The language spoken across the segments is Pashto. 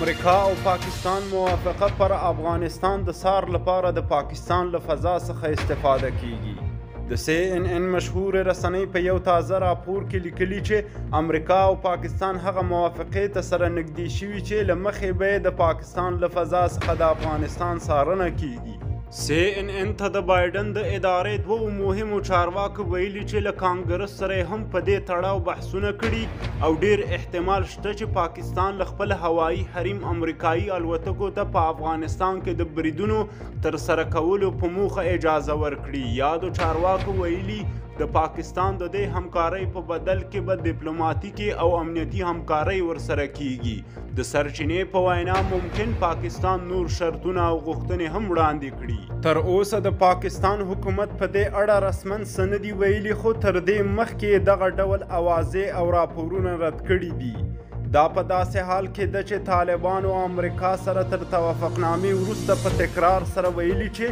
امریکا او پاکستان موافقه پر افغانستان د سار لپاره د پاکستان له فضا څخه استفاده کیږي. د CNN مشهور رسنۍ په یو تازه راپور کې لیکلي چې امریکا او پاکستان هغه موافقې ته سره نږدې شوي چې له مخې به د پاکستان له فضا څخه د افغانستان څارنه کیږي. CNN ته د بایډن د ادارې دوه مهمو چارواکو ویلي چې له کانګرس سره هم په دې تړاو بحثونه کړي او ډیر احتمال شته چې پاکستان له خپل هوایي حریم امریکایي الوتکو ته په افغانستان کې د بریدونو ترسره کولو په موخه اجازه ورکړي. یادو چارواکو ویلي د پاکستان د دې همکارۍ په بدل کې به ډیپلوماټیکي او امنیتي همکارۍ ورسره کیږي. د سرچینې په وینا ممکن پاکستان نور شرطونه او غوښتنې هم وړاندې کړي. تر اوسه د پاکستان حکومت په دې اړه رسمن څه نه دي ویلي، خو تر دې مخکې دغه ډول اوازې او راپورونه رد کړي دي. دا په داسې حال کې ده چې طالبانو امریکا سره تر توافقنامې وروسته په تکرار سره ویلي چې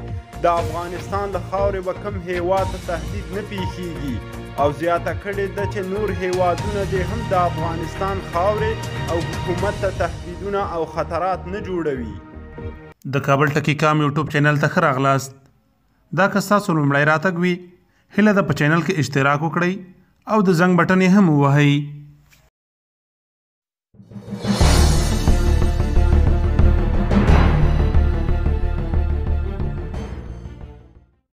د افغانستان له خاورې به کوم هیواد ته تهدید نه پیښیږي او زیاته کړې ده چې نور هیوادونه دې هم د افغانستان خاورې او حکومت ته تهدیدونه او خطرات نه جوړوي. د کابل ټکی کام یوټیوب چینل ته ښه راغلاست. دا که ستاسو لومړی راتګ وي، هیله ده په چینل کې اشتراک وکړئ او د زنګ بټن یې هم ووهئ.